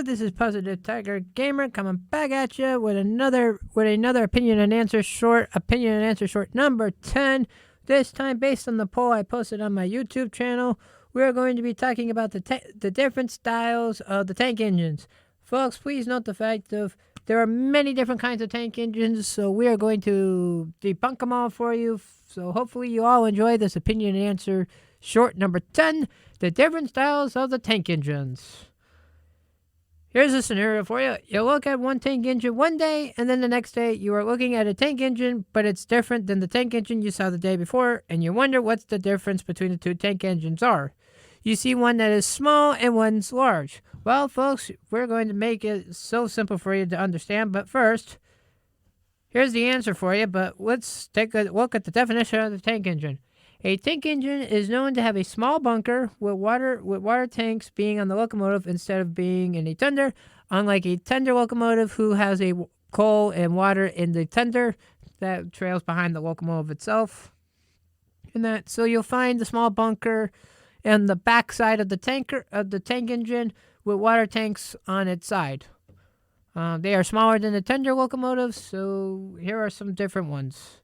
This is Positive Tiger Gamer coming back at you with another opinion and answer short number 10. This time based on the poll I posted on my YouTube channel. We are going to be talking about the different styles of the tank engines. Folks, please note the fact of there are many different kinds of tank engines, so we are going to debunk them all for you. So hopefully you all enjoy this opinion and answer short number 10, the different styles of the tank engines. Here's a scenario for you. You look at one tank engine one day, and then the next day you are looking at a tank engine, but it's different than the tank engine you saw the day before, and you wonder what's the difference between the two tank engines are. You see one that is small and one's large. Well, folks, we're going to make it so simple for you to understand, but first, here's the answer for you, but let's take a look at the definition of the tank engine. A tank engine is known to have a small bunker with water tanks being on the locomotive instead of being in a tender, unlike a tender locomotive who has a coal and water in the tender that trails behind the locomotive itself. So you'll find the small bunker on the back side of the tank engine with water tanks on its side. They are smaller than the tender locomotives, so here are some different ones.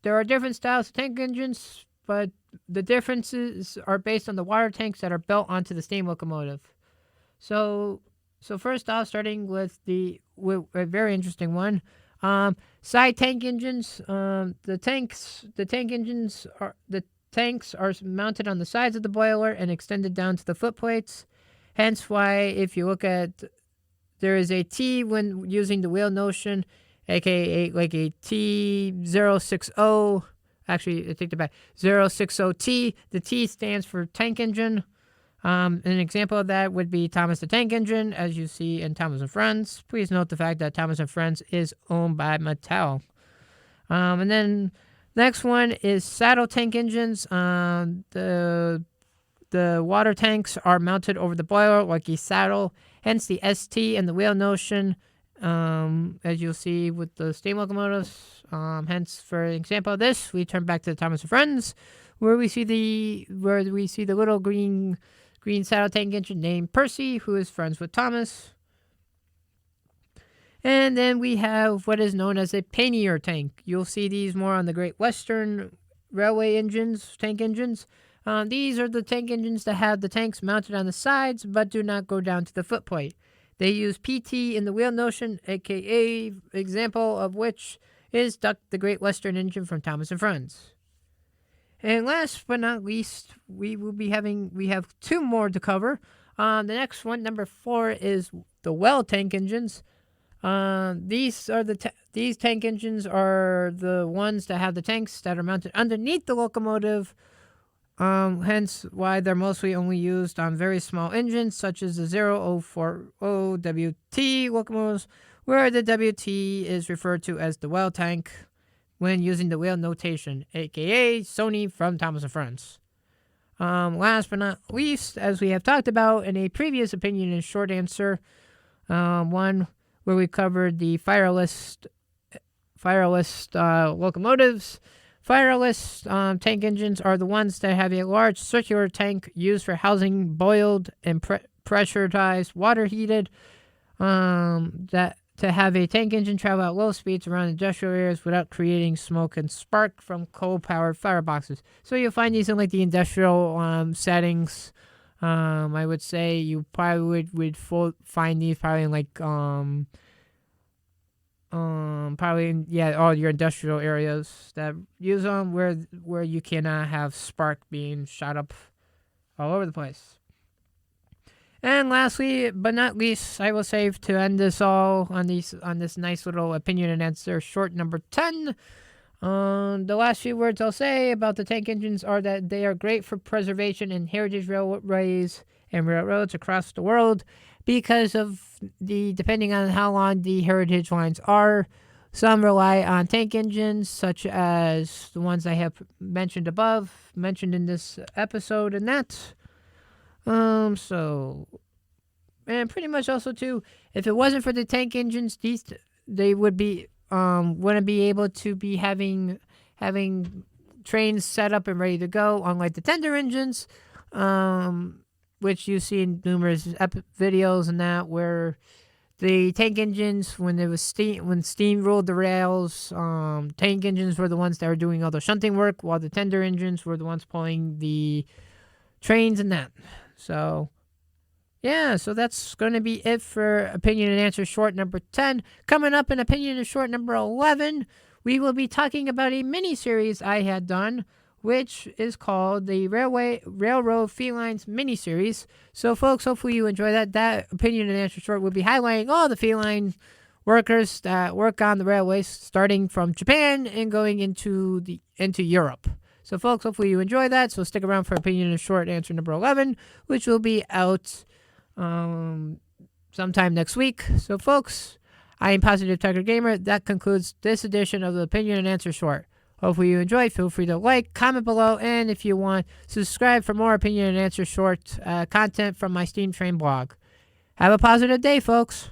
There are different styles of tank engines, but the differences are based on the water tanks that are built onto the steam locomotive. So first off, starting with a very interesting one, side tank engines. The tanks are mounted on the sides of the boiler and extended down to the foot plates. Hence why, if you look at, there is a T when using the wheel notion, aka like a T060. Actually, I take it back. 060T. The T stands for tank engine. An example of that would be Thomas the Tank Engine, as you see in Thomas and Friends. Please note the fact that Thomas and Friends is owned by Mattel. And then next one is saddle tank engines. The water tanks are mounted over the boiler like a saddle, hence the ST and the wheel notion. As you'll see with the steam locomotives. Hence, for example of this, we turn back to the Thomas and Friends, where we see the little green saddle tank engine named Percy, who is friends with Thomas. And then we have what is known as a pannier tank. You'll see these more on the Great Western Railway tank engines. These are the tank engines that have the tanks mounted on the sides, but do not go down to the footplate. They use PT in the wheel notion, aka example of which is Duck the Great Western engine from Thomas and Friends. And last but not least, we have two more to cover. The next one, number 4, is the well tank engines. These tank engines are the ones that have the tanks that are mounted underneath the locomotive. Hence why they're mostly only used on very small engines such as the 0040 WT locomotives, where the WT is referred to as the well tank when using the wheel notation, aka Sony from Thomas and Friends. Last but not least, as we have talked about in a previous opinion and short answer, one where we covered the fireless locomotives. Fireless tank engines are the ones that have a large circular tank used for housing boiled and pressurized water heated. That to have a tank engine travel at low speeds around industrial areas without creating smoke and spark from coal-powered fireboxes. So you'll find these in like the industrial settings. I would say you probably would find these probably in like all your industrial areas that use them where you cannot have spark being shot up all over the place. And lastly, but not least, I will save to end this all on this nice little opinion and answer short number 10. The last few words I'll say about the tank engines are that they are great for preservation in heritage railways and railroads across the world because of depending on how long the heritage lines are. Some rely on tank engines, such as the ones I have mentioned in this episode, and that. And pretty much also too, if it wasn't for the tank engines, they would be wouldn't be able to be having trains set up and ready to go, unlike the tender engines. which you've seen numerous videos and that, where the tank engines, when steam ruled the rails, tank engines were the ones that were doing all the shunting work, while the tender engines were the ones pulling the trains and that. So, yeah, so that's going to be it for Opinion and Answer Short number 10. Coming up in Opinion and Short number 11, we will be talking about a mini-series I had done, which is called the Railroad Felines mini-series. So, folks, hopefully you enjoy that. That Opinion and Answer Short will be highlighting all the feline workers that work on the railways, starting from Japan and going into Europe. So, folks, hopefully you enjoy that. So stick around for Opinion and Short Answer number 11, which will be out sometime next week. So, folks, I am Positive Tiger Gamer. That concludes this edition of the Opinion and Answer Short. Hopefully you enjoyed. Feel free to like, comment below, and if you want, subscribe for more Opinion and Answer Short content from my Steam Train blog. Have a positive day, folks.